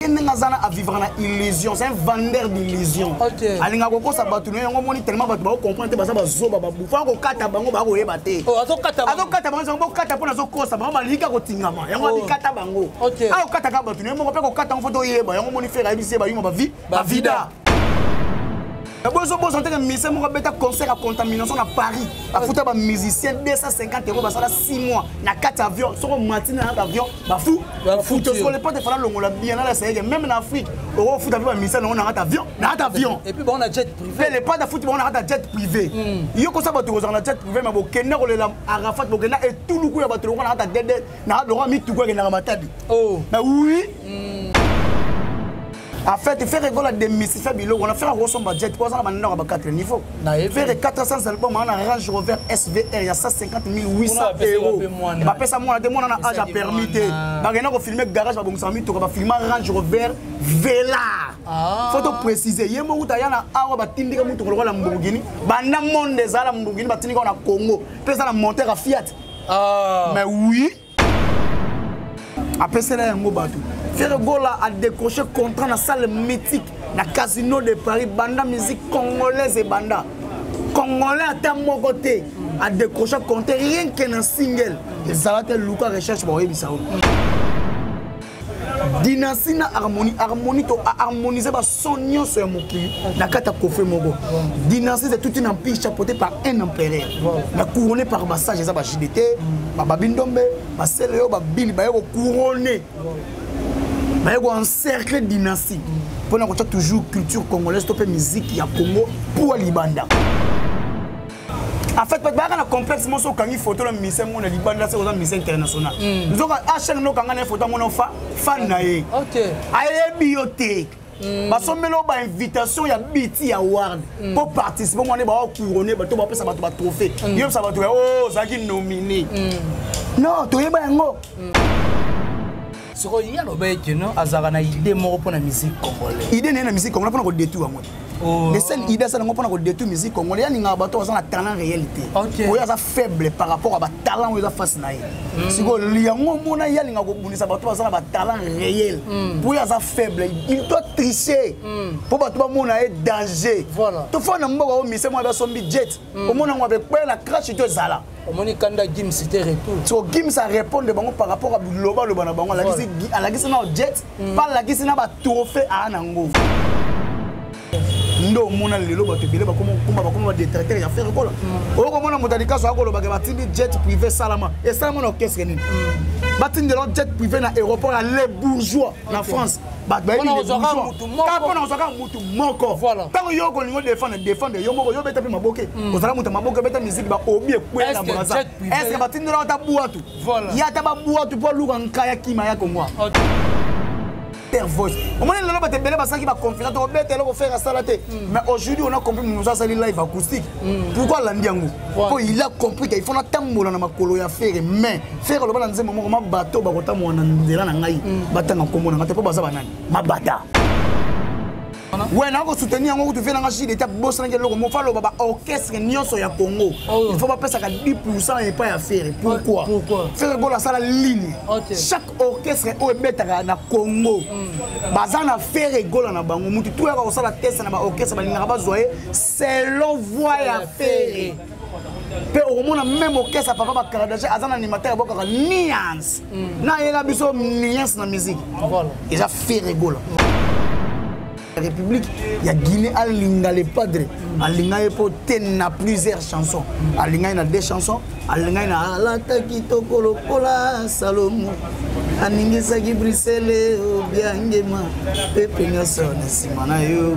Nengazana à vivre en illusion, c'est un vendeur d'illusion. Alinga koko sa batouné, on moni tellement batou comprendre que ça va zoba babu. Faut ko kata bango ba ko yebate. Oh, azo kata bango, on kata pona zo kosa bango malika ko tingama. Yango bi kata bango. Ah kata ka batouné, on ko kata on photo yeba, yango moni faire abisi ba yuma ba vie, ba vida. Bozo bozo entendre musicien mon beta concert à contamination à Paris. A fouta ba musicien 250 € ba sala 6 mois na 4 avions, sur matin na avion, ba fou. Foot sur les potes fala longola bien là c'est même en Afrique, au foot ba musicien on a avion, na avion. Et puis bon on a jet privé. Les potes de foot on a jet privé. Yo ko sa ba to na jet privé ma bo kenda ko le la Arafat bo kenda et tout le coup ya ba to na ta dede na do mi tout ko na matadi. Oh. Mais oui. En fait, faire rigoler des musiciens, on a fait un gros son budget pour ça, on a 4 niveaux. Faire 400 albums, on a un Range Rover SVR, il y a 150 800 €. Je vais ça, moi, on a âge à permis. On va filmer garage, on va filmer Range Rover Vela. Faut préciser, il y a un moment où il y a un tindi comme tout le Lamborghini, banda monde des Lamborghini, batini on a Congo, puis ça la monter à Fiat. Mais oui. Après c'est là un mot bateau. Ferregola a décroché contrat dans la salle mythique, dans le casino de Paris, banda musique congolaise et banda. Congolais à mon côté a décroché contrat rien qu'un single. Et ça va être Luka recherche pour Ebisao. Dynastie na harmonie to harmoniser ba sonnion sur mon cul na kata kofé mogo. Dynastie c'est toute une empire chapeautée par un empereur. Na couronné par Bassage ça ba JDT, ba Babindombe, ba Seleo ba Bili ba yo couronné. Ba yo encercler dynastie. Pour na toujours culture congolaise topé musique ya Congo pour Libanda. En fait, parce que le complexe, moi, quand il photo le musicien, mon Libanda, c'est un musicien international. Nous avons acheté nos quand on photo mon fan naé. OK. Aïe biothèque. Parce que nous avons invitation, il y a BT Award pour participer. On est couronné, on va ça va trophée. Il ça va oh, ça qui nominé. Non, tu es bien ngo. Ce qu'il y a le bec, non, azarana idée mort pour la musique congolaise. Idée n'est la musique congolaise pour le détour. Les seules idées, c'est pour le détour musique congolaise. Il y a un bateau, ça a talent réalité. Oui, ça faible par rapport à talent où il a face naï. Si vous liez un mot, il y a un bateau, ça a talent réel. Pour ça faible, il doit tricher. Pour bateau, mon a danger. Voilà. Tout fois, on a mis moi son budget. Au moins, on avait pris la crash de Zala. Au moins, quand Gims c'était répond. So Gims a répondu par rapport à Loba le Banabango. La guise na jet, pas la guise na ba trophée à Anango. Ndo mona lelo ba tebele ba comment détracter ya faire quoi. O comment na mutadika so akolo ba batindi jet privé salama. Et salama na orchestre ni. Batindi de jet privé na aéroport à les bourgeois na France. Ba ba ni bourgeois. Quand on a mutu moko. Tant yo ko lingo défendre yo moko yo beta pe maboke. Ko sala mutu maboke beta musique ba obi ekwe na braza. Est-ce que batindi na ta buatu? Voilà. Ya ta ba buatu pour luka nkaya kima ya ko moi. Voice. Au moins, on a des belles personnes qui vont confier. On va faire ça. Mais aujourd'hui, on a compris que nous avons fait live acoustique. Pourquoi l'Andiango? Il a compris qu'il faut attendre dans ma colo à faire. Mais faire le balance, mon bateau, bateau, mon andela nangai, bateau en commun, on pas baza banane. Ma bata. Ouais, on va soutenir un tu fais dans la Chine, tu as bossé dans le Congo, il faut orchestre nyonso ya Congo. Il faut pas passer à 10% et pas à faire. Pourquoi? Faire go la salle ligne. Chaque orchestre au betara na Congo. Bazana faire go na bango, mutu tout ya ko sala test na ba orchestre ba linga ba zoyer, c'est l'envoi à faire. Pe au moins même orchestre papa ba Canada, azana animateur ba ka nuance. Na yela biso nuance na musique. Voilà. Et ça fait rigolo. La République, il y a Guinée, Alinga les padres. Alinga a plusieurs chansons. Alinga a 2 chansons. Alinga a Alata Kitoko Lokola Salomo. Aningisa qui Bruxelles, Obiangema. Pepe Nyosson, Simana Yo.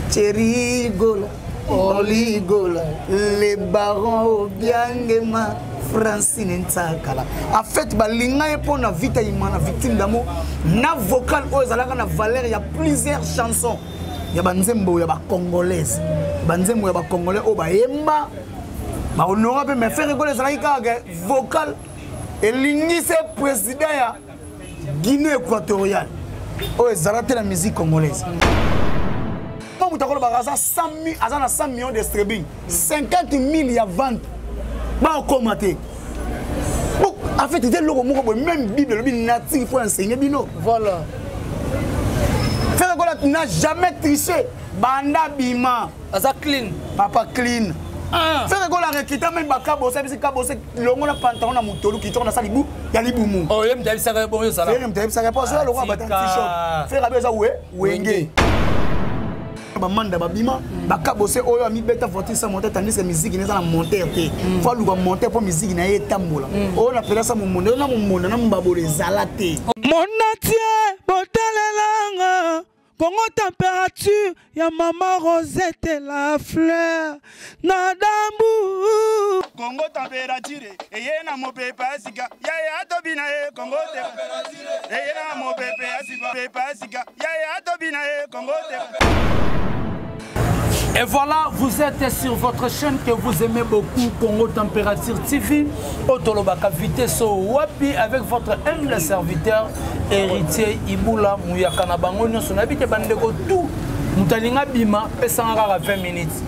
Thierry Gola, Oligola. Les barons Obiangema. Francine Ntakala. En fait, balinga est pour na vita imana victime d'amour. Na vocal ozalaka na valeur, il y a plusieurs chansons. Il y a banzembo, il y a ba congolaise. Banzembo, il y a ba congolais o ba yemba. Ba honorable mais faire rigoler zalaka vocal et l'ingise président ya Guinée équatoriale. O ezalaka la musique congolaise. Quand vous t'accordez ba 100 millions de streaming, 50 000 il y a vente. Bah commenter. En fait, c'est le même Bible, le natif, il faut enseigner bino. Voilà. Frère Gola n'a jamais triché. Banda Bima. Ça clean. Papa clean. Frère Gola recruté même Bakabo, ça veut dire Kabo, c'est l'ongo na pantalon na mutolu qui tourne à Salibou, Yaliboumou. Oh, il me dit ça répond ça là. Il me dit ça répond ça le roi batan t-shirt. Frère Abeza Wenge. Bamanda babima bakabose oyo ami beta fortisa monter tandis que musique n'est pas monter té faut luka monter pour musique na etambola oyo na pela sa mumonde na mumonde na mbabole zalate monatie botalelanga Congo température ya maman Rosette la fleur na dambu Congo température eye na mopepe asika ya tobina e Congo température eye na mopepe asika ya tobina e Congo Et voilà, vous êtes sur votre chaîne que vous aimez beaucoup, Congo Température TV, Otolobaka Vitesse Wapi, avec votre humble serviteur, héritier Iboula Mouyakana Bangonyo, son habit est bandego tout. Moutalinga Bima, pesanga 20 minutes.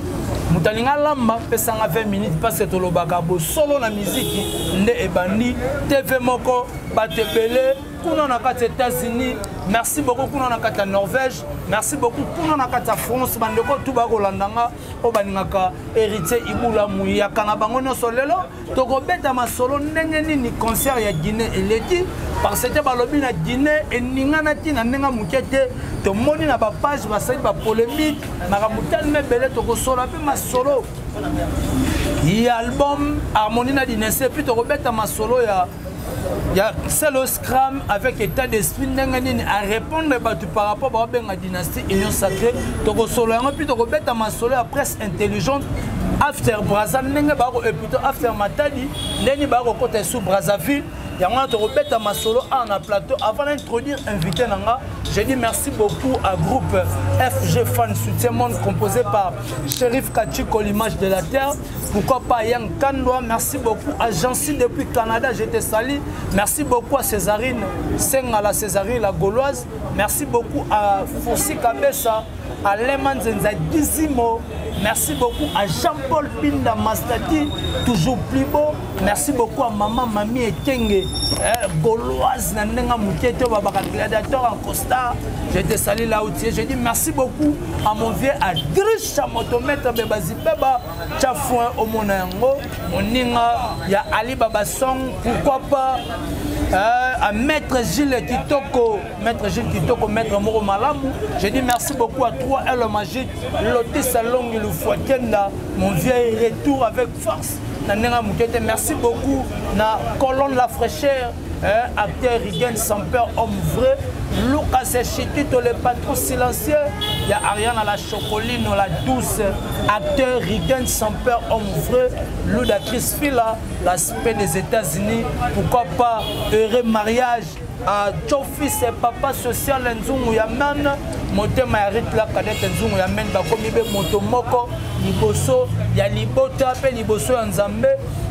Moutalinga Lamba, pesanga 20 minutes, parce que Tolobaka Bo solo la musique, Nde Ebani, TV Moko, Batebele, Kuna Nakata États-Unis. Merci beaucoup pour la Norvège. Merci beaucoup pour la France. Bandeko Toubako Landanga, Obaningaka, héritier Iboula Mouya, Kanabangono Solelo. Toko beta ma solo n'engeni ni concert ya Guinée et Leti. Parce que balobi na Guinée et ningana tina nenga mukete. To moni na ba page ba site ba polémique. Maramutan me belé toko solo pe ma solo. Y album Harmonie na Dynastie puis toko beta ma solo ya. C'est le scrum avec état d'esprit à répondre par rapport à la dynastie Union Sacrée. Toko solo puis toko beta ma solo à presse intelligente after Brazzaville et plutôt after Matadi neni baro côté sous Brazzaville. Yango toko beta ma solo en plateau avant d'introduire invité nanga. J'ai dit merci beaucoup à groupe FG Fan Soutien Monde composé par Shérif Kachiko l'image de la terre. Pourquoi pas Yang Kandoa, merci beaucoup à Jancy depuis Canada, j'étais sali. Merci beaucoup à Césarine, Sengala Césarine la Gauloise. Merci beaucoup à Fossi Kabessa, à Leman Zenza Dizimo. Merci beaucoup à Jean-Paul Pinda Mastati, toujours plus beau. Merci beaucoup à Maman Mami et Kenge, Gauloise, Nandenga Mouketo, Babaka Gladiator en Costa. J'étais sali là où j'ai dit merci beaucoup à mon vieux Adriche Chamotomètre Bebazi Beba, Tchafouin Omonango, Moninga, il y a Ali Babasong, pourquoi pas à Maître Gilles Kitoko, Maître Moro Malamou. J'ai dit merci beaucoup à 3L Magique, Lotis Salong et le Fouakenda, mon vieil retour avec force. Merci beaucoup na Colonne la fraîcheur, acteur Rigen sans peur, homme vrai. Lucas Echitito, le patron silencieux. Il y a Ariane à la chocoline, la douce, acteur Rigen sans peur, homme vrai. Luda Chris Fila, l'aspect des États-Unis. Pourquoi pas heureux mariage à Tchofis et papa social Nzungu Yaman. Motema Yarit la cadette Nzungu Yaman, Bakomibe Motomoko, Liboso, Yalibota, Liboso Nzambe.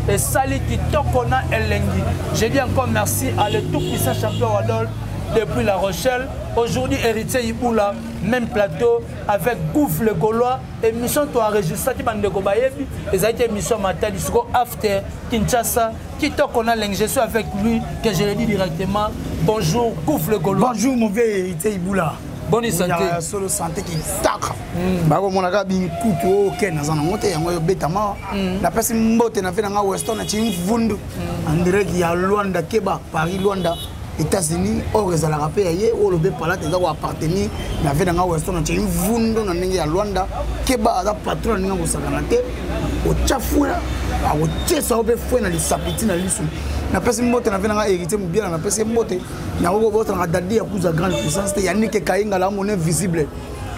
Et Sali Kitokona Elengi. Je dis encore merci à le tout-puissant champion Wadol depuis La Rochelle. Aujourd'hui, héritier Iboula, même plateau avec Gouf le Gaulois. Émission toi enregistrée qui bande de Kobayebi. Et ça a été émission matin du After Kinshasa. Kitokona Elengi. Je suis avec lui que je le dis directement. Bonjour Gouf le Gaulois. Bonjour mon vieux héritier Iboula. Bonne santé. Il y a solo santé qui sacre. Bako monaka bin kuto ok na zana mote yango yo betama. La personne mbote na fait na Weston na chi vundu. En direct ya Luanda Keba, Paris Luanda, États-Unis, or ezala rapé yé o lobe pala te za ko appartenir na fait na Weston na chi vundu na ndenge ya Luanda Keba aza patron nga musakana te. O chafuna, o tesa obe fwe na lisapiti na lisu. Na pesi mbote na venanga hérité mobile na pesi mbote na ko bota na dadi ya kuza grande puissance te yannick kainga la mon invisible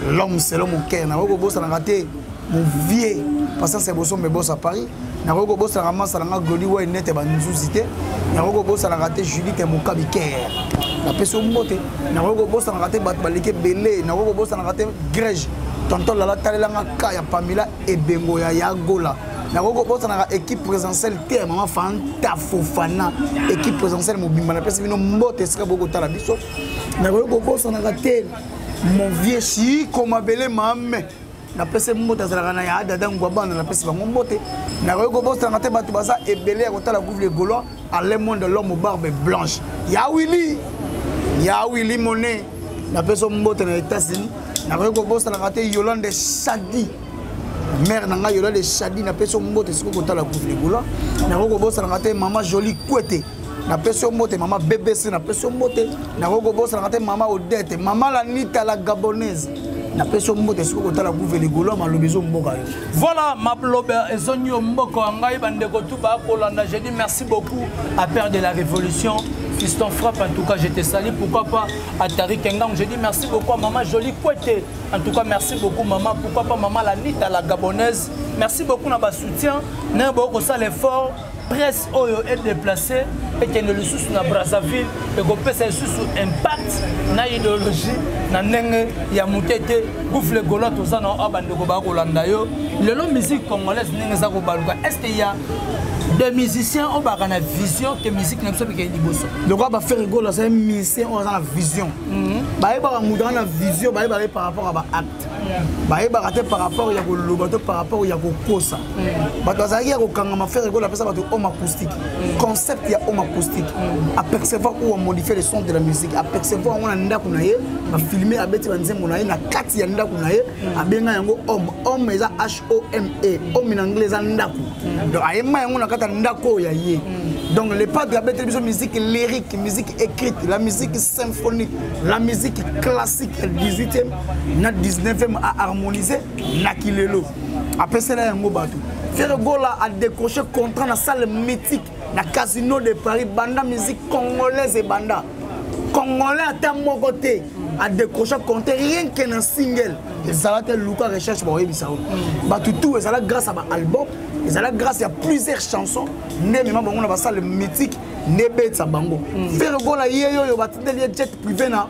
l'homme selon mon cœur na ko bosa na raté mon vieux parce que c'est bosso mais boss à Paris na ko bosa na masa na glori wa net ba nzuzité na ko bosa na raté Judith et mon kabiker na pesi mbote na ko bosa na raté bat balike belé na ko bosa na raté grège tonton la talela nga ka ya Pamela et bengo ya Yagola. Na roko bosa na équipe présentielle te maman Fanta Fofana équipe présentielle mobimba na pesi bino mbote sika boko tala biso na roko bosa na te mon vieux chi comme belé mame na pesi mbote zala na ya dada ngwabana na pesi bango mbote na roko bosa na te batu baza ebelé ko tala Gouf le Gaulois à le monde de l'homme barbe blanche ya Willy Monet na peso mbote na États-Unis na ko bossa na raté Yolande Chadi mère na nga Yolande Chadi na peso mbote siko kotala kufligula na ko bossa na raté maman Jolie Kwete na peso mbote maman BBC na peso mbote na ko bossa na raté maman Odette maman la Nita la gabonaise na peso mbote siko kotala kufligula malobizo mboka yo. Voilà ma blobe ezonyo mboko ngai bandeko tu ba kolanda. Je dis merci beaucoup à Père de la Révolution. Fiston Frappe, en tout cas, je te salue. Pourquoi pas à Tariq Engang. Je dis merci beaucoup à Maman Jolie Kwete. En tout cas, merci beaucoup, Maman. Pourquoi pas Maman Lanita, la gabonaise. Merci beaucoup pour votre soutien. Nous avons fait l'effort. Presse est déplacée. Et qu'il y a le sous na Brazzaville. Et qu'on peut sous impact na idéologie. Na nenge ya mutete. Goufle gola tout ça na abande ko ba ko landa yo. Le long musique congolaise nenge za ko baluka. Est-ce qu'il y a des musiciens ont une vision que la musique n'est pas une vision. Donc, on va faire rigoler, c'est un musicien, on a une vision. On va une vision par rapport à l'acte. On par rapport à l'autre, par rapport à l'autre. On va faire rigoler, on va faire homme acoustique. Concept, il y a homme acoustique. À percevoir où on modifie le son de la musique. À percevoir où on a filmé, à bêter, on a une carte, il y a un homme. Homme, c'est H-O-M-E. Homme en anglais, c'est ndaku. Donc, donc les pas de la musique lyrique, musique écrite, la musique symphonique, la musique classique, le 18e, le 19e à harmoniser, na kilelo. Après cela, il y a un mot bateau. Faire Gola a décroché contrat dans la salle mythique, dans le casino de Paris, banda musique congolaise et banda. Congolais à terme mon côté a décroché contrat rien qu'un single. Et ça a été Luka recherche pour Ebisao. Tout ça grâce à l'album. Et ça grâce à plusieurs chansons. Même on a ça le mythique Nebet Sabango. Faire Gola yo batindeli jet privé na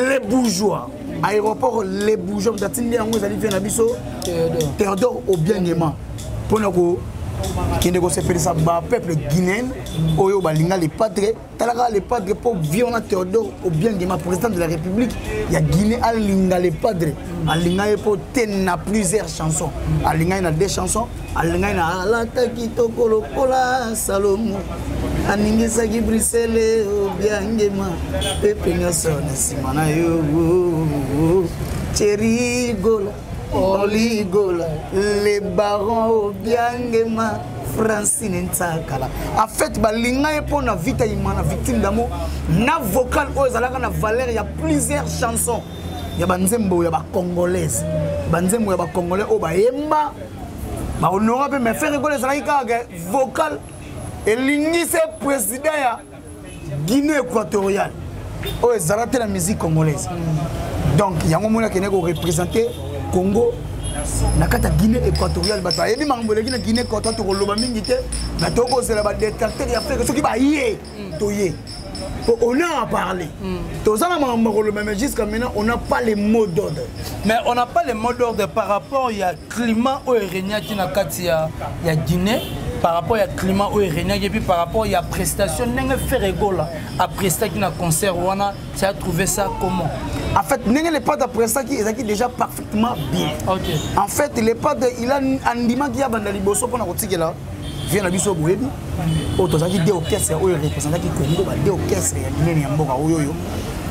les bourgeois. Aéroport les bourgeois datindi yango ezali vient na biso Théodore Obiangema. Ponako qui ne s'appelle ça peuple guinéen oyo balinga les padres talaka les padres pour violent Théodore Obiangema président de la République il y a Guinée alinga les padres alinga pour tenir plusieurs chansons alinga na deux chansons alinga na alata kitoko lokola Salomo aningisa ki Bruxelles Obiangema pepe nyoso na simana yo Thierry Gola Oligola, les barons Obiangema, Francine Ntakala. En fait, balinga est pour na vita imana victime d'amour. Na vocal ozalaka na valeur, il y a plusieurs chansons. Il y a banzembo, il y a ba congolaise. Banzembo, il y a ba congolais o ba yemba. Ba honorable mais faire rigoler ça vocal et l'ingise président ya Guinée équatoriale. O ezalaka la musique congolaise. Donc, il y a un moment qui est représenté Congo, na kata Guinée équatoriale bata ebi mangboleki na Guinée équatoriale to koloba mingi te na toko c'est ba détracteur ya frère ceux qui ba yé toyé on a parlé to ça na mangolo mais jusqu'à maintenant on n'a pas les mots d'ordre mais on n'a pas les mots d'ordre par rapport il y a climat au Renia qui na kati ya Guinée par rapport à climat au Renia et puis par rapport à prestation n'engue faire égola à prestation qui na concert wana tu as trouvé ça comment? En fait, les pas d'après ça qui est déjà parfaitement bien. Okay. En fait, les pas de il a un dimanche qui a bandali bosso pour na là. Vient na biso boyebi. Auto ça qui des orchestres ou représentant qui Congo ba des orchestres ya Guinée ya mboka oyoyo.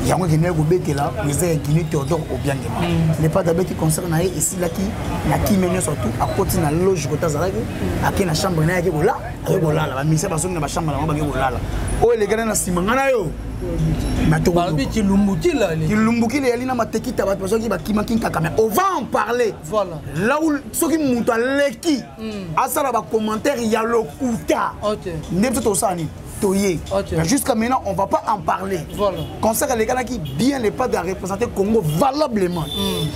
Yango qui n'est ko betela président Guinée Théodore Obiangema. Les pas d'abord qui concerne ici là qui na qui mène surtout à côté na loge kota zalaki aki na chambre na yaki bola bola la mise ba songa ba chambre na ba bola la. O les gars na simangana yo. On va en parler. Voilà. Là où ceux qui montent à l'équipe, à ça, là, commentaire, il y a le Kouta. Jusqu'à maintenant, on ne va pas en parler. Voilà. Concert les gars qui bien les pas de représenter Congo valablement.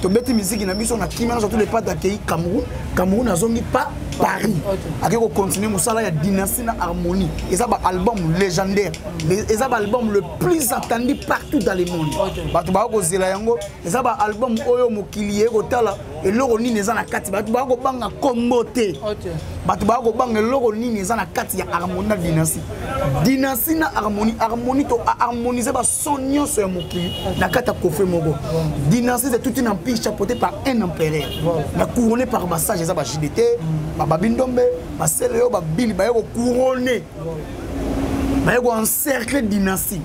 Tu mets musique dans mission na Kimana surtout les pas d'accueillir Cameroun. Cameroun n'a pas Paris. Avec on continue Moussala ya dynastie na harmonie. Et ça un album légendaire. Et ça un album le plus attendu partout dans le monde. Batu ba ko zela yango. Et ça un album oyo mokilié ko tala et loro nini za na kati batu ba ko banga kombote. Batu ba ko banga loro nini za na kati ya harmonie na dynastie. Dynastie na harmonie to harmoniser ba son nyonso ya mokili na kata kofe mogo. Dynastie c'est tout un empire chapeauté par un empereur. Na couronné par massage ça ba JDT, ba Bindombe, ba Seleo ba Bili ba ko couronné. Ba ko encercler dynastie.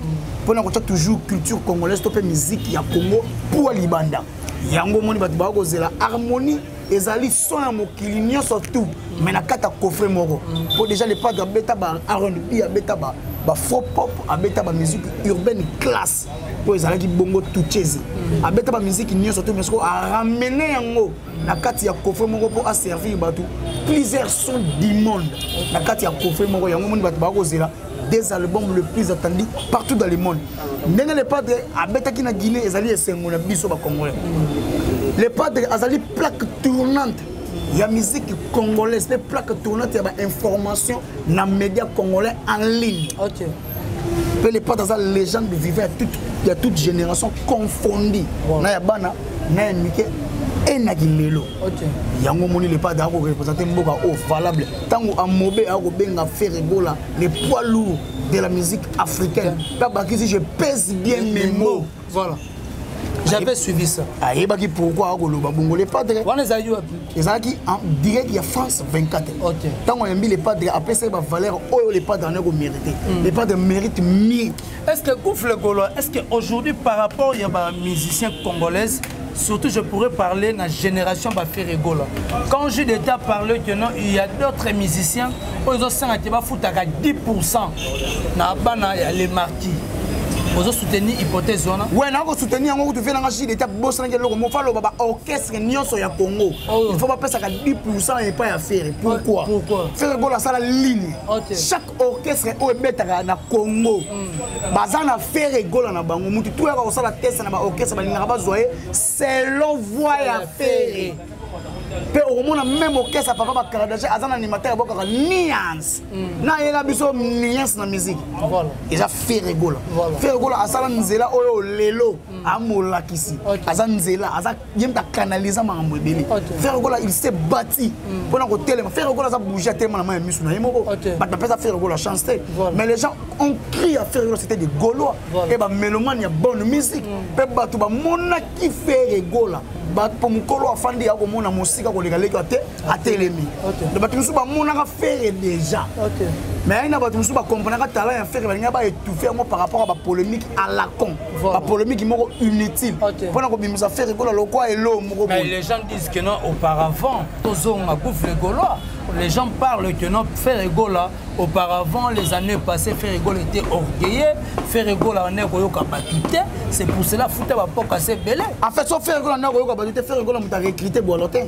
pour nous toujours culture congolaise topé musique ya Congo pour libanda yango moni batu ba kozela harmonie ezali son ya mokili nyonso tout mais na kata coffret moko pour déjà les pas beta ba R&B beta ba faux pop abeta ba musique urbaine classe pour ezalaki bongo touchezi abeta ba musique nyonso tout mais ko a ramener yango na kati ya coffret moko pour a servir batu plusieurs sons du monde na kati ya coffret moko yango moni batu ba kozela des albums le plus attendus partout dans le monde. Ndenge les padres abetaki na Guinée ezali esengo na biso ba congolais. Les padres azali plaque tournante ya musique congolaise, les plaques tournantes ya ba information na médias congolais en ligne. OK. Les padres azali légende vivait à toute génération confondue. Na ya bana na ya mike et na gilelo. OK. Yango moni les padres ko représenter mboka au valable. Tango amobe a ko benga Ferregola les poids lourds de la musique africaine. Papa si je pèse bien mes mots. Voilà. J'avais suivi ça. Ah, et pourquoi les padres ils en direct il y a France 24. OK. Tant on a mis les padres après ça valeur les padres en mérité. Les padres méritent mieux. Est-ce que Goufle Golo, est-ce qu'aujourd'hui par rapport il y a des musiciens congolais, surtout je pourrais parler de la génération Ferregola. Quand j'ai déjà parlé que non, il y a d'autres musiciens ils ont 10% dans les marquis. Vous avez soutenu l'hypothèse? Oui, nous soutenir l'orchestre ya Congo. Il ne faut pas passer à 10% et pas à faire. Pourquoi? Faire la ligne. Chaque orchestre est au Congo. Bazana faire rigolo na bango. Mutu tout est la test na orchestre selon voix à faire. Même orchestre papa ba Canada azana animateur boka nuance na yela biso nuance na musique voilà déjà fait rigolo fait rigolo asala nzela oyo lelo amola kisi azana nzela aza yemta canaliser mangambo ebele fait rigolo il s'est bâti pendant que tellement fait rigolo ça bouger tellement na main misu na yemoko ba pesa fait rigolo chanter mais les gens ont crié à faire rigolo c'était des Gaulois et ba mélomane ya bonne musique pe batu ba mona ki fait rigolo pour mukolo afandi ya komona musika koleka leki à telemi de batu musu ba mona ka faire déjà mais ina batu musu ba comprendre ka talent ya faire ba ba étouffer moi par rapport à ba polémique à la con ba polémique moko inutile pendant ko bimisa faire rigolo lokwa elo moko. Mais les gens disent que non auparavant tozonga Goufle Golo. Les gens parlent que non, Ferregola, auparavant, les années passées, Ferregola était orgueilleux, Ferregola en est batute. C'est pour cela que Fouta va pas casser belé. En fait, sauf Ferregola en est batute, Ferregola a recruté Bolotin.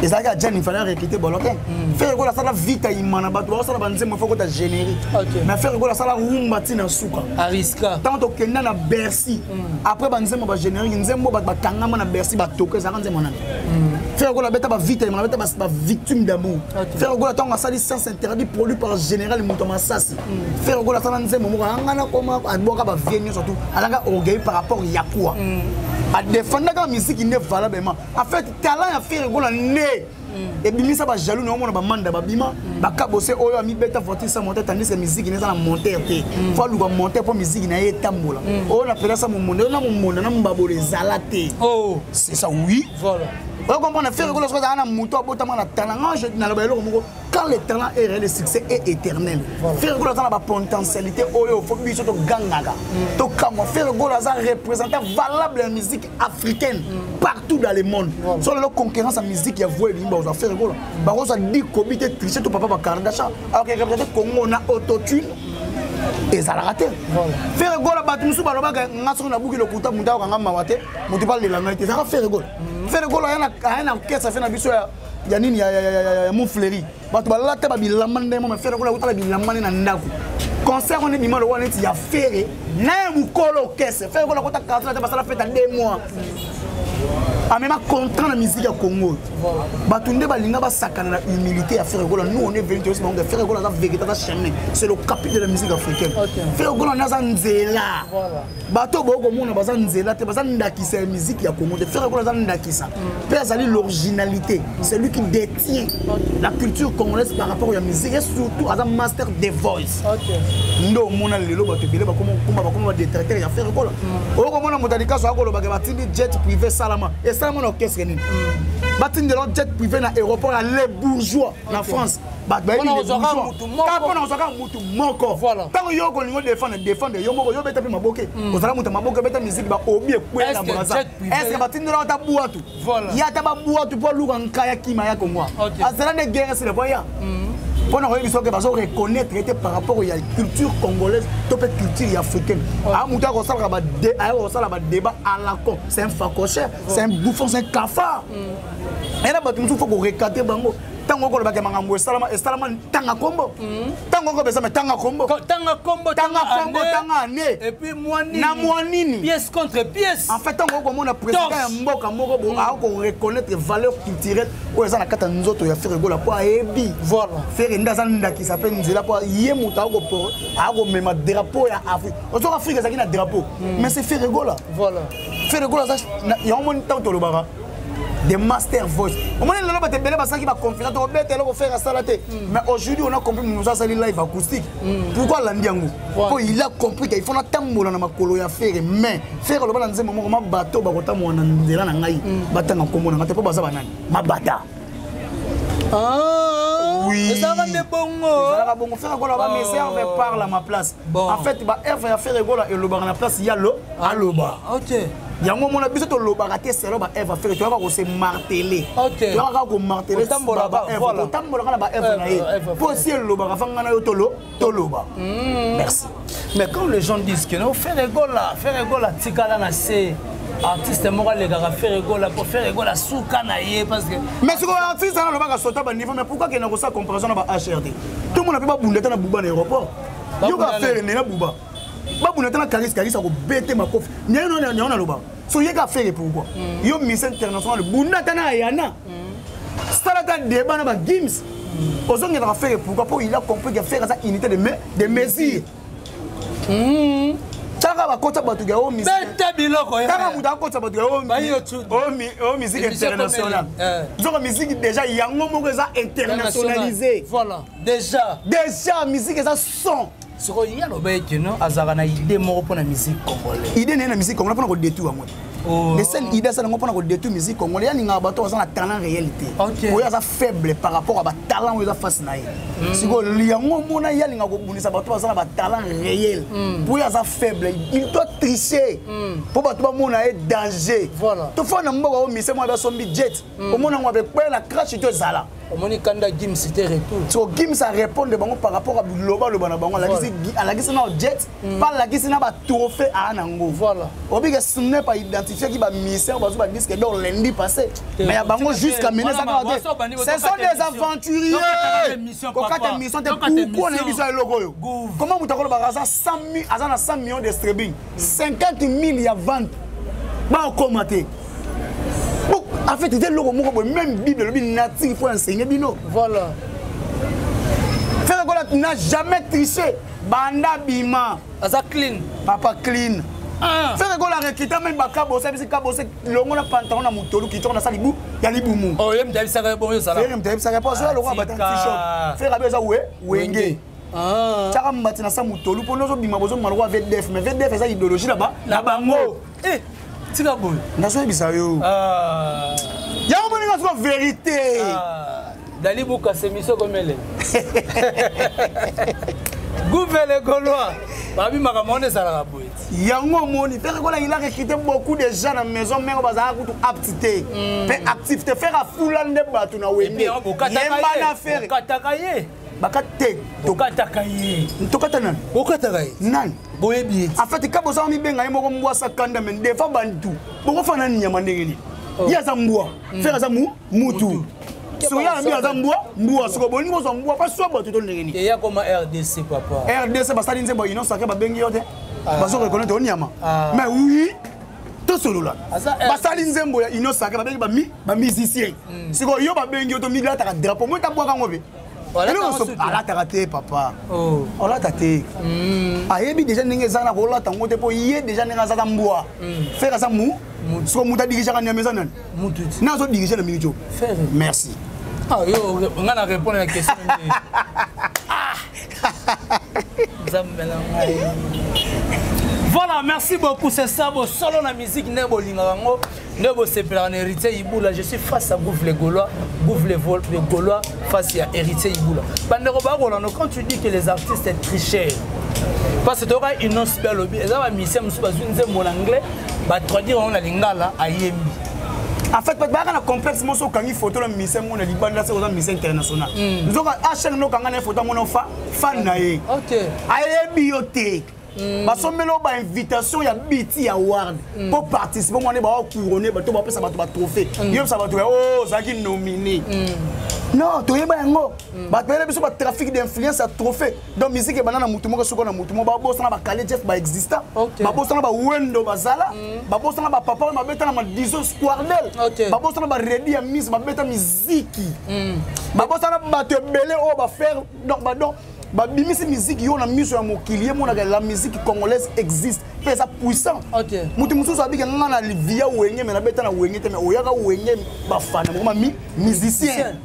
Et ça, il fallait recruter Bolotin. Ferregola, ça va vite à Imana, ça va dire qu'il faut que tu générique. Mais Ferregola, ça va roumbatiner dans Souka. Ariska. Tant que tu as Bercy, après, on va générique, on va Kangama na Bercy, on va toquer, ça va dire mon ami. Ferregola, tu vas vite, tu vas victime d'amour. Faire gola tant ça licence interdit produit par général Moutoma Sassi. Faire gola ça nzembo mo ngana koma aboka ba vienyo surtout alanga orgueil par rapport yakua. A défendre la musique n'est valablement. En fait talent à faire gola né. Et bimi ça ba jaloux no mona ba manda ba bima ba kabose oyo ami beta voiture ça monter tandis que musique n'est ça monter té. Faut lu ba monter pour musique na etambola. On appelle ça mon monde na mbabole zalaté. Oh, c'est ça oui. Voilà. Vous comprenez, faire que lorsque un mouton a beau na talent, quand le talent est réel, le succès est éternel. Faire que lorsque la potentialité, il faut que tu gangaga. Donc, comment faire que lorsque représentant valable la musique africaine partout dans le monde. Sur la concurrence en musique, il y a voix de l'imba, faire que lorsque tu dis que tu as triché, tu peux pas Kardashian. Alors que représenter Congo, on a autotune. Et ça l'a raté. Faire rigolo, tu sais, on a bouclé le couteau, on a mawate, on te parle de la ngalité. Ça va faire rigolo. Faire rigolo, il y a un orchestre, ça fait un biseau, il y a une mouflerie. Tu vas là, tu vas la mander, mais faire rigolo, tu vas la mander dans le concert, on est bien, il y a ferré, n'a pas orchestre. Faire rigolo, tu vas la fête en 2 mois. A même contraint la musique au Congo. Batunde balinga ba sakana la humilité à faire rigolo. Nous on est venu aussi on faire rigolo dans véritable chemin. C'est le capital de la musique africaine. Faire rigolo na zanzela. Bato boko mona ba zanzela te ba zandakisa la musique ya Congo. Faire rigolo zandakisa. Père zali l'originalité. C'est lui qui détient la culture congolaise par rapport à la musique et surtout à un master des voice. Ndo mona lelo bato bele ba comment détraiter ya faire rigolo. O ko mona mutadika so akolo ba batindi jet privé salama. ça mon orchestre ni batin de l'autre jet privé na aéroport à les bourgeois na France ba ba les bourgeois quand on zaka mutu moko tant yo ko lingo défendre yo moko yo beta pe maboke ko zala mutu maboke beta musique ba obi ekwe na braza est-ce que batin de l'autre buatu ya ta ba buatu pour luka nkaya kima ya Kongo azala de guerre c'est le voya pour nous reconnaître par rapport à la culture congolaise, toute la culture africaine. Débat à la con, c'est un facochère, c'est un bouffon, c'est un cafard. Et là, il faut qu'on recadre bango. Tango ko ba ke mangambo salama tanga kombo tango ko besa tanga kombo tanga ne et puis moanini na moanini pièce contre pièce en fait tango ko mona président mboka moko bo a ko reconnaître valeur culturelle o eza na kata nzoto ya faire gola po ebi voilà faire ndaza ndaki s'appelle nzela po ye muta ko po a ko mema drapeau ya Afrique o so Afrique ezaki na drapeau mais c'est faire gola voilà faire gola ça ya moni tanto lo baba des master voice. Au moins, on a des belles personnes qui vont confier dans le faire à salaté. Mais aujourd'hui, on a compris que nous avons une live acoustique. Pourquoi l'Andiango? Il a compris qu'il faut attendre dans ma colo à faire. Mais faire le balance, mon bateau, bateau, mon andela nangai, bateau en commun, ma tepo baza banane, ma bata. Ah oui. Ça va de bongo. Ça va bongo. Faire quoi là-bas, mais serve parle à ma place. En fait, bah faire quoi et le bar à la place, il y a le à l'oba. Ok. Il y a un moment où on a besoin de l'obaraté, c'est là où elle va faire. Tu vas voir se marteler. Ok. Tu vas voir marteler. Merci. Mais quand les gens disent que non, faire rigole là, tika là, c'est artiste moral les gars, faire rigole là, pour faire rigole là, souka naïe parce que. Mais ce qu'on a artiste là, on va sauter à niveau. Mais pourquoi qu'il y a une comparaison avec HRD? Tout le monde a pas boulé dans la bouba l'aéroport. Il y a faire une bouba. Babu na tana karis ko bete makofi nyana loba so yeka faire pourquoi yo Miss International bunda tana yana salata débat na ba games ozonga na faire pourquoi pour il a compris que faire ça unité de mesures tanga ba kota batu ga o musique bete biloko ya tanga muta kota batu ga o musique internationale donc musique déjà yango moko za internationalisé voilà déjà musique ça son. Ce qu'il y a une idée pour la musique congolaise. Idée de la musique congolaise pour détruire. Les seules idées c'est pour détruire la musique congolaise. Il y a un talent réalité. Il y a un faible par rapport à un talent où il y a face naï. Si vous voulez, il y a un talent réel. Pour il y a un faible, il doit tricher. Pour que tout le monde ait danger. Voilà. Tout le monde a mis son budget. Au monde a fait la crash de Zala. Au moins, quand Gims c'était répond. So Gims a répondu par rapport à Loba Loba Bango. La guise na jet, pas la guise na ba trophée à Anango. Voilà. Obi que ce n'est pas identifié qui va misère parce que disque donc lundi passé. Mais ya bango jusqu'à mener ça. Ce sont des aventuriers. Quand émission te pourquoi on a besoin de logo. Comment vous t'accordez par ça 100 000 azana 100 millions de streaming. 50 000 il y a vente. Ba commenter. En fait, il y a le même Bible, le Bible natif, il faut enseigner Bino. Voilà. Faire quoi n'a jamais triché. Banda Bima. Asa clean. Papa clean. Faire quoi la recruter même Bakabo, c'est Bakabo, c'est le monde pantalon na mutolu qui tourne dans sa libou, il y a libou. Oh, il me dit ça bon ça là. Il me dit ça pas ça le roi battant t-shirt. Faire avec ça wenge. Tchaka mbati na sa mutolu pour nous bima bozo malwa VDF, mais VDF ça idéologie là-bas. Na bango. Tika boy. Naso bisa yo. Ya on moni la vérité. Dali Bouka c'est mission comme elle. Gouverneur Gaulois. Babi makamone ça la boy. Yango moni faire quoi il a recruté beaucoup de gens dans maison mais on va ça pour activité. Faire activité faire à foulande batu na wende. Yemba na faire. Katakaye. Bakate tokatakaye. Tokatana. Okatakaye. Nan. Boyebi. En fait quand bosa mi benga yemo mbwa sakanda men defa bantu. Boko fana ni nyama ndengeli. Ya za mbwa. Faire za mutu. So ya mi za mbwa soko boni ko so mbwa pas so ba tuto ndengeni. Et ya comme RDC papa. RDC ba stadi nzembo ino saka ba bengi yote. Ba so reconnaître on nyama. Mais oui. To solo la. Ba stadi nzembo ya ino saka ba bengi ba musicien. Siko yo ba bengi yoto mi la ta drapeau mo ta bwa ka ngobe. Ala taraté papa. Oh. Ala taté. Ayebi déjà ninge zana ko la tango te po yé déjà ninga za mboa. Faire ça mou. So muta dirige ka nyameza nan. Mututi. Na so diriger le milieu. Merci. Ah yo on a répondre à la question. Voilà, merci beaucoup. C'est ça, vos solo la musique, Nebo Lingango, Nebo Seplan, Héritier Iboula. Je suis face à Bouffe les Gaulois, Bouffe les Gaulois, face à Héritier Iboula. Quand tu dis que les artistes sont tricheurs, parce que tu auras une autre belle lobby, et ça va misser mon anglais, bah traduire on a lingala à Yembi. En fait, parce que complexe, moi, quand il faut la mission, on a dit banda c'est aux missions internationales. Nous avons à chaque fois quand on a photo mon fan naïe. OK. Aïe bibliothèque. Parce que nous avons invitation, il y a BT Award pour participer. On est couronné, on va ça va trophée. Il ça va oh, ça qui nominé. Non, tu es bien ngo. Bah tu es besoin de trafic d'influence à trophée. Donc musique est banana mutumo que soko na mutumo ba boss na ba Kale Jeff ba exista. Ba boss na ba Wendo bazala. Ba boss na ba papa ba beta na dizo squardel. Ba boss na ba ready à miss ba beta musique. Ba boss na ba te belé o ba faire donc ba donc ba bimisi musique yo na miso ya mokilier mona la musique congolaise existe. C'est ça puissant. OK. Mutumo so abi nga na Livia wenge mais na beta na wenge te mais oyaka wenge ba fana mo musicien.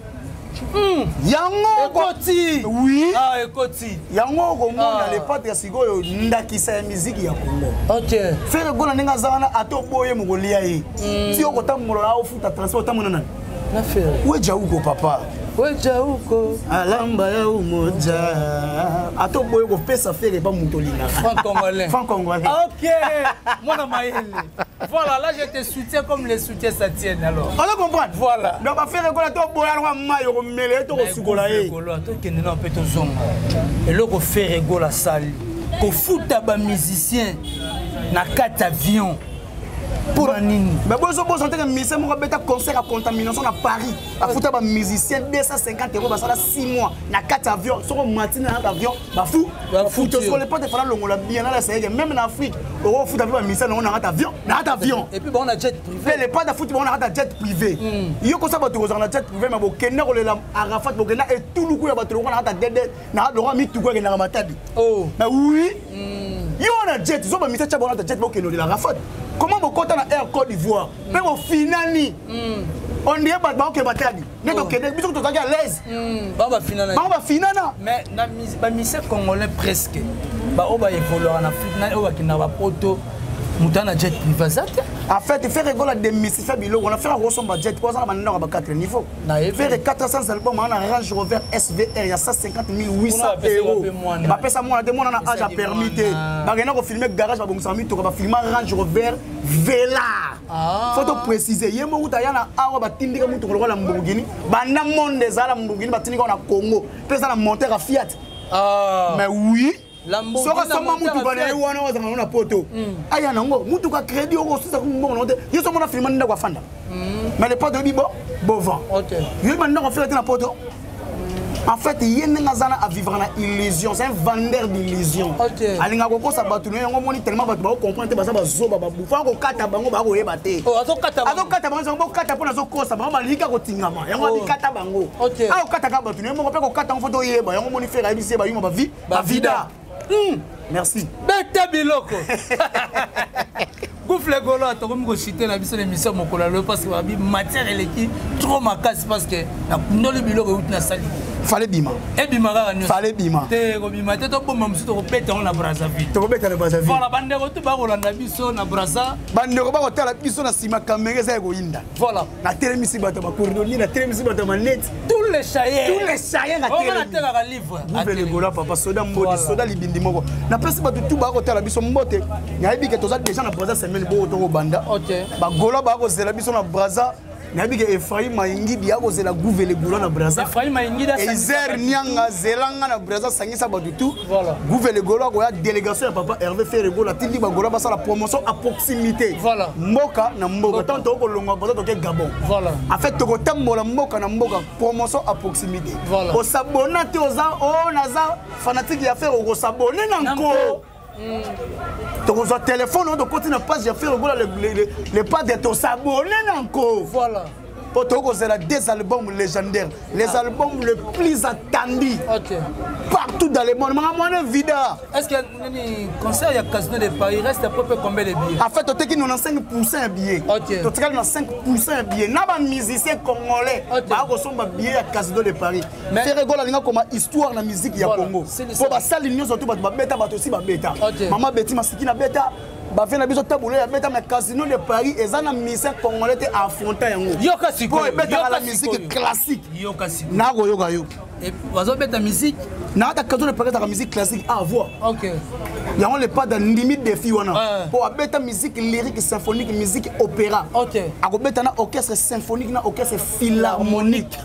Yango Ekoti. Oui. Ah, Ekoti. Yango komona le patre sikoyo ndakisa ya musique ya Congo. OK. Faire gona ninga zana atoboye mugolia yi. Si okotambola ofuta transport tamona nani? Na faire. Weja uko papa. Weja uko. Alamba ya umoja. Atoboye ko pesa faire pas mutolinga. Franc congolais. Franc congolais. OK. Mona Maëlle. Voilà, là je te soutiens comme les soutiens ça tienne alors. On va comprendre. Voilà. Donc on faire gona to boya rwa mayo ko mele to ko sukola ye. To kende na peto zonga. Et là ko faire gola sali. Ko futa ba musicien na 4 avions. Pour Nini. Mais bon, on que musicien mon bêta concert à contamination à Paris. À foutre un musicien 250 € ça 6 mois. Na 4 avions, sur un matin dans l'avion, bah fou. Foutre sur les potes faire le bien là c'est même en Afrique. On fout un musicien on a un avion, avion. Et puis bon on a jet privé. Les potes de foot on a un jet privé. Yo comme ça ba to na jet privé mais bo Kenya le la Arafat bo Kenya et tout le coup ya ba to on a un dede na do mi tout quoi na matadi. Oh. Mais oui. Yo on a jet, zo ba musicien cha bon na jet bo Kenya de la Arafat. Comment vous comptez dans Air Côte d'Ivoire? Mais au final, on dirait que vous êtes battu. Vous êtes à l'aise. Vous êtes final. Mais la mission congolaise presque. On va évoluer en Afrique. On va quitter la poto. Moutana jet privé. En fait, faire rigoler des missiles, on a fait un gros jet pour ça, on a 4 niveaux. Faire 400 albums, on a un Range Rover SVR, il y a 150 800 €. Je ça moi, on a un âge à permis. On a filmé garage, on a filmé Range Rover Vela. Il faut préciser, il y a un Lamborghini, Lamborghini, Congo, un monteur à Fiat. Mais oui. Lamborghini soka soma mutu bana wana wazanga na poto aya nango mutu ka crédit oko susa ko mbongo note yeso mona filma nda kwa fanda mais le poto bibo bovan OK yé banda ko faire na poto en fait yene ngazana à vivre na illusion c'est un vendeur d'illusion alinga ko sa batu ngo moni tellement batu ba comprendre ba sa ba zoba ba bufa ko kata bango ba ko yeba te azokata bango bo kata pona zo kosa bango malika ko tingama yango bikata bango ayo kata ka batu ngo pe ko kata ngo foto yeba yango moni faire abisi ba yuma ba vie ba vida. Merci. Bête biloko. Bouffe les Gaulois, tu vas citer la mission d'émission Mokolalo parce que la matière elle est trop macasse parce que la kundoli biloko est na sali. Fallait bima. Et bima gagné. Fallait bima. Te ko bima te to bon même si to pète on la Brazzaville. To pète na Brazzaville. Voilà bande ko ba ko landa biso na Brazza. Bande ko ba ko tala biso na sima caméra za ko inda. Voilà. Na télémisi bato ba cordonnier na télémisi bato ba net. Tous les chahiers. Na télémisi. On a tela ka livre. Bouffe les Gaulois papa soda mbodi soda libindi moko. Na pesi bato tout ba ko tala biso mbote. Yabi ke toza déjà na Brazza semaine bo to banda. OK. Ba Gaulois ba ko zela biso na Brazza. Nabi ke Ephraim Maingi biya ko zela Bouffe les Gaulois na Brazza. Ephraim Maingi da Ezer Nyanga zelanga na Brazza sangisa ba du tout. Voilà. Bouffe les Gaulois ko ya délégation ya papa Hervé Ferrego la tindi ba Gaulois ba la promotion à proximité. Voilà. Mboka na mboka tanto ko longa ba to ke Gabon. Voilà. En fait to ko tambola mboka na mboka promotion à proximité. Voilà. Au s'abonner te oza o naza fanatique ya faire au s'abonner nanko. Donc on téléphone on continue page j'ai fait les pas de s'abonner encore. Voilà. c'est des albums légendaires, les albums les plus attendus partout dans le monde. Est-ce que le concert il y a Casino de Paris reste à peu près combien de billets? En fait, tu as 5% billets. Tu as 5% billets. Les musiciens congolais, ils ont billets à Casino de Paris. C'est rigolo comme histoire de la musique au Congo. Pour ça, l'union surtout, aussi bêta. Maman Betty Masiki na bêta. Bafé na biso tabouler ya beta na Casino de Paris et ça na musicien congolais te affronter yango. Yoka siko. Pour beta la musique classique. Yoka siko. Na go yoka yo. Et wazo beta musique. Na ta Casino de Paris ta musique classique à voir. OK. Yango le pas dans limite des filles wana. Pour beta musique lyrique symphonique musique opéra. OK. Ako beta na orchestre symphonique na orchestre philharmonique.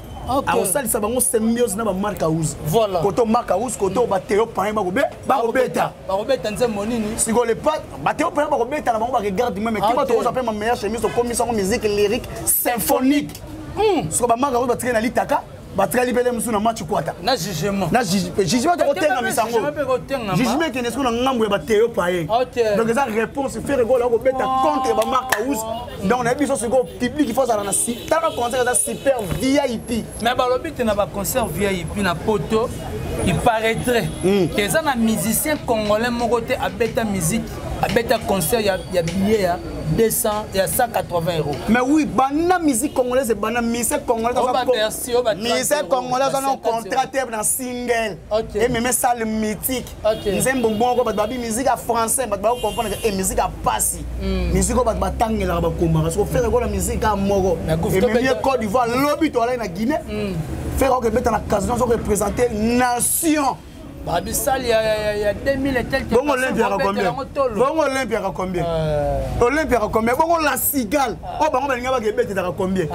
Alors ça ça bango symbiose na ba marque house. Voilà. Koto marque house koto ba Théo Pain ba beta. Ba beta nzembo nini? Si go le pas ba Théo Pain ba beta na bango ba regarde même qui ba to appelle ma meilleure chemise au commission musique lyrique symphonique. Si go ba marque house ba traîner na litaka. Batrali bele musu na match kwata. Na jugement. Na jugement to kotenga misango. Jugement ke nesko na ngambo ya ba Théo Pain. Donc ça réponse fait rigolo ko beta contre ba marque house. Donc on a besoin de public il faut ça na si. Ta concert ça super VIP. Mais balobi te na ba concert VIP na poto. Il paraîtrait que ça na musicien congolais mon côté à beta musique, à beta concert il y a billet à 200 et à 180 €. Mais oui, bana musique congolaise et bana musique congolaise musique congolaise on a contraté dans single. Et même ça le mythique. Nous bon ko ba musique à français, ba comprendre que musique à passi. Musique ko ba tangela ba komba parce que faire ko la musique à moko. Et même Côte d'Ivoire lobby to aller na Guinée. Faire que mettre la Casino sont représenter nation. Babissal il y a 2000 et quelques. Bon Olympia à combien? Bon Olympia à combien? Olympia à combien? Bon la cigale. Oh bah on va venir avec bête à combien?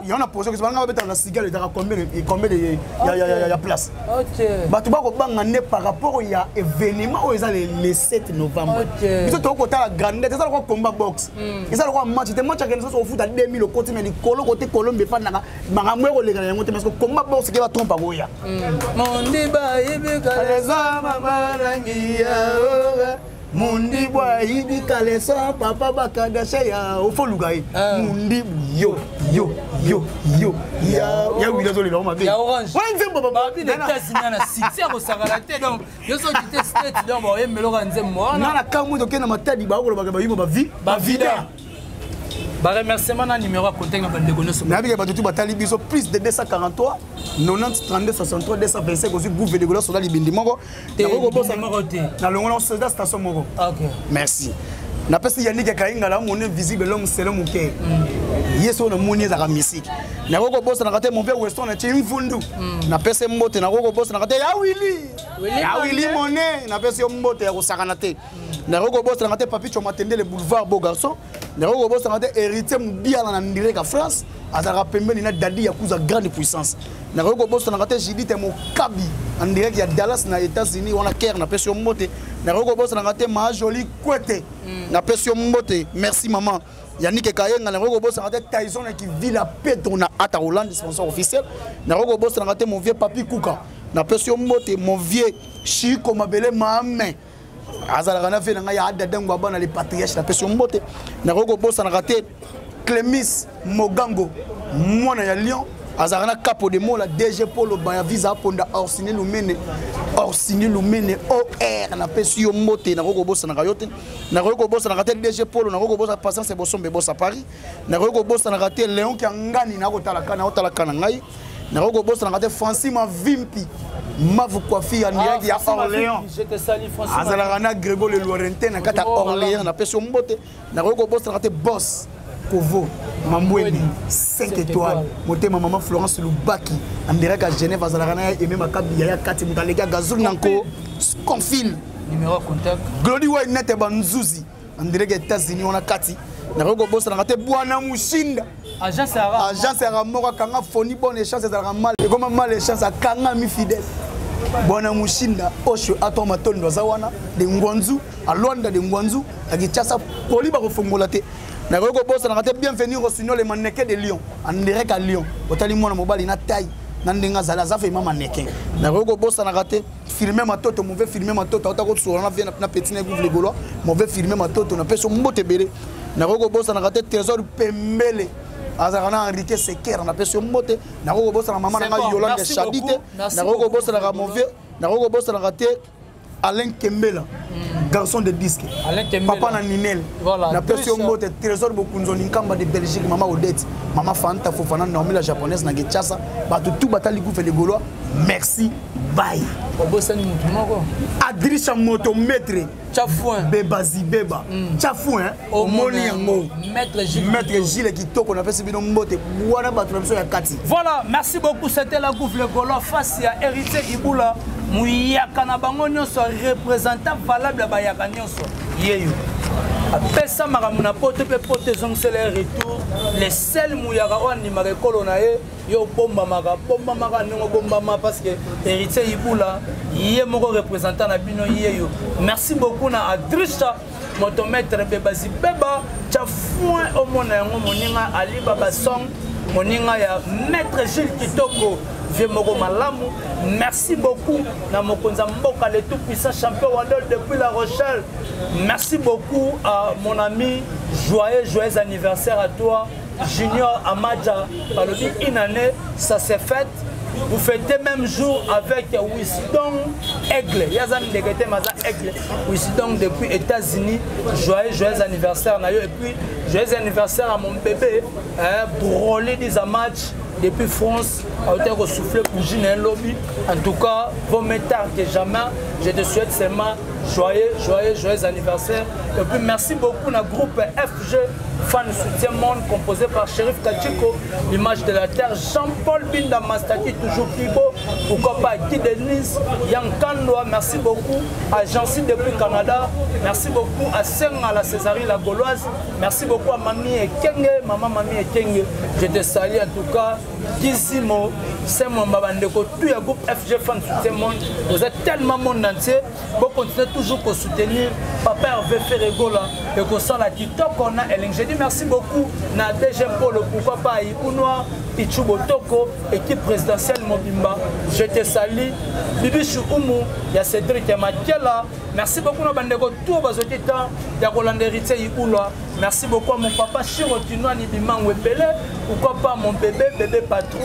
Il y en a posé que c'est pas bête la cigale et à combien et combien il y a place. OK. Bah tu vas ko bangane par rapport il y a événement où ils allent le 7 novembre. Ils sont au côté la grande, c'est ça le combat box. Ils ça le match, c'est match à au foot à 2000 au côté mais le côté Colombie fan na bangamwe les gars parce que combat box qui va tromper goya. Mon débat Mundi boy ibi kaleso papa bakadashe ya ofolugai mundi yo ya oui désolé là ya orange ouais nzembo baba bi de tasina na cité ko sagala te donc yo so dit state donc ba yemelo ka nzembo na na kamu to kena matadi ba ko ba yimo ba vida. Bah remerciement na numéro à contact na bande connaissance. Na bi ba tutu batali biso plus de 243 90 32 63 225 aussi groupe de gola sur la libindi moko. Na ko bossa moko te. Na longo na station moko. OK. Merci. Na pesi Yannick Kainga la mon invisible l'homme c'est l'homme qui yeso na moni za musique. Na ko bossa na kate mon père Weston na chimfundu. Na pesi mbote na ko bossa na kate ya Willy Monet na pesi mbote ya ko sakana te. Na ko bossa na kate Papi Chomatende le boulevard Beau Garçon. Na ko bossa na kate héritier Mbia na direct à France. Azara pembeni na dadi ya kuza grande puissance. Na ko bossa na kate Jidite Mokabi en direct ya Dallas na États-Unis on a Caire na pesi mbote. Na ko bossa na kate Ma Jolie Kwete. Na pesi mbote. Merci maman. Yannick Kayenga na ko bossa na kate Tyson qui vit la paix na Ata Hollande sponsor officiel. Na ko bossa na kate mon vieux Papi Kuka. Na pesi mbote mon vieux Chiko Mabele Maame. Azala na fe na ya adadangwa bana les patriarches na pesi mbote. Na ko bossa na kate Clémis Mogango mwana ya Lyon. Azarana capo de mo la DG Polo Baya visa ponda Orsini Lumene OR na pesi yo mbote na ko bossa na kayote na ko bossa na kate DG Polo na ko bossa patience bosombe bossa Paris na ko bossa na kate Léon ki ngani na ko tala kana ngai na ko bossa na kate Francis Mavimpi Mavu Coiffure en direct ya Orléans. Je te salue Francis. Azarana Grégo le Lorentin na kata Orléans na pesi yo mbote na ko bossa na kate Boss Kovo, Mambweni, 5 étoiles. Motema maman Florence Lubaki. En direct à Genève, à Zalarana, et même à Kabia, Kati Mutalega, Gazul Nanko, Confil. Numéro contact. Glody White Net Banzuzi. En direct aux États-Unis, on a Kati. Narogo Boss, on a raté Buana Mushinda. Agence Ara. Agence Ara Mora Kanga Foni, bonne chance à mal. Et comment mal les chances à Kanga mi fidèle. Buana Mushinda, Osho, Atomaton, Zawana, de Ngwanzu, à Luanda de Ngwanzu, à Gichasa, Poliba Fongolate. Na ko bossa na kate bienvenue au signal les mannequins de Lyon en direct à Lyon otali mwana mobali na taille na ndenga zala za fait mannequin na ko bossa na kate filmer matoto mauvais filmer matoto otako tsora na vient na petit na gouvre golo mauvais filmer matoto na peso mbote belé na ko bossa na kate trésor pembele azarana Enrique Seker on appelle sur moté na ko bossa maman na Yolande Chabité na ko bossa la mon vieux na ko bossa la raté Alain Kembela garçon de disque Alain Kembela papa na Ninel voilà na pression moté trésor Bokunzo Ninkamba de Belgique maman Odette maman Fanta Fofana Naomi la japonaise na Getchasa batu tout batali ku fait les Gaulois merci bye bossa ni mutu moko Adrisha moto maître Chafouin Beba Zibeba Chafouin au moni yango maître Gilles Kitoko na pesi bino mbote wana batu na ya kati. Voilà, merci beaucoup, c'était la Gouffre le Gaulois face à Héritier Iboula Mouyaka na bango nyonso représentant valable ba yaka nyonso yeyo apesa makamuna pote pe pote zongsele retour les seuls mouyaka oni marekolo na ye yo bomba maka ningo bomba ma parce que Héritier Iboula yé moko représentant na bino yeyo merci beaucoup na Adrisha motomètre Bebazi Beba Chafouin au mona yango moninga Ali Baba Song moninga ya maître Gilles Kitoko vieux moko malamu merci beaucoup na mokonza mboka le tout puissant champion Wandol depuis La Rochelle merci beaucoup à mon ami joyeux anniversaire à toi Junior Amadja par le but une année ça s'est fait. Vous fêtez même jour avec Wisdom Aigle. Yazan Degete Maza Aigle. Wisdom depuis États-Unis. Joyeux anniversaire. Et puis, joyeux anniversaire à mon bébé. Brolé des match depuis France. A été soufflé pour Gine Lobby. En tout cas, vos métards que jamais. Je te souhaite seulement joyeux anniversaire. Et puis, merci beaucoup à groupe FG. Fan soutien monde composé par Shérif Kachiko, l'image de la terre, Jean-Paul Binda Mastaki, toujours plus beau, pourquoi pas Guy Denise, Yankandoa, merci beaucoup à Jancy depuis Canada, merci beaucoup à Senga, la Césarie, la Gauloise, merci beaucoup à Mamie Ekenge, maman Mamie Ekenge, je te salue en tout cas, Kizimo, c'est mon babandeko, tout le groupe FG Fan soutien monde, vous êtes tellement monde entier, vous continuez toujours à soutenir Papa Hervé Ferregola, et qu'on sent la TikTok qu'on a, je dis merci beaucoup na DG Polo, pourquoi pas Iounoa, Pichou Botoko, équipe présidentielle Mobimba, je te salue, Bibi Choukoumou, il y a Cédric Makiela, merci beaucoup à Bandego, tout le temps, il y a Roland Héritier Iounoa, merci beaucoup à mon papa Chirotinoa Nibiman Wepele, pourquoi pas mon bébé patron,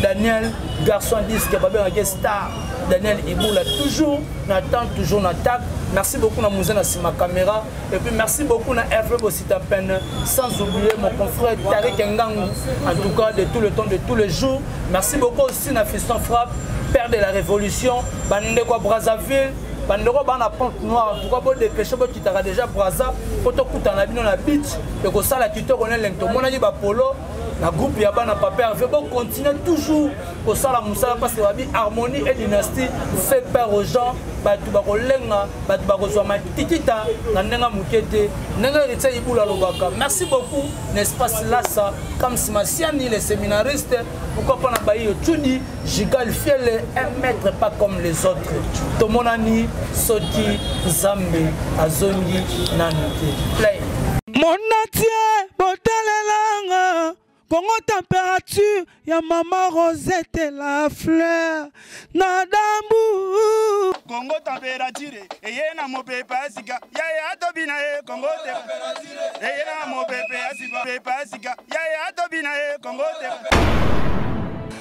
Daniel, garçon disque, Babé Star, Daniel Iboula, toujours, n'attend, toujours n'attaque. Merci beaucoup à Mouzena sur ma caméra. Et puis merci beaucoup à Hervé Bossitapen. Sans oublier mon confrère Tariq Ngangou. En tout cas, de tout le temps, de tous les jours. Merci beaucoup aussi à Fiston Frappe, père de la Révolution. Bandeko Brazzaville. Bandeko Bana Pente Noire. En tout cas, pour dépêcher, tu t'as déjà Brazza. Pour te couper dans la beach. Et que ça, la tuto, on est l'ento. Mon ami Polo. La groupe Yabana Papa Hervé continue toujours pour ça la moussala parce que la harmonie et dynastie fait peur aux gens. Batu bakolenga, batu bakozoma titita, na nenga mukete, nenga Héritier Iboula Lobaka. Merci beaucoup, n'est-ce pas là ça, comme Simasiani, les séminaristes, pourquoi pas na bayi Tchudi, Jigal Fiele, un maître pas comme les autres. Tomonani, Soti, Zambe, Azongi, Nanite. Play. Mon natie, botalelanga. Congo température, ya maman Rosette la fleur, Nadambu. Congo température, et na mo pepe asika, ya tobina Congo température, et na mo pepe asika, ya tobina Congo température.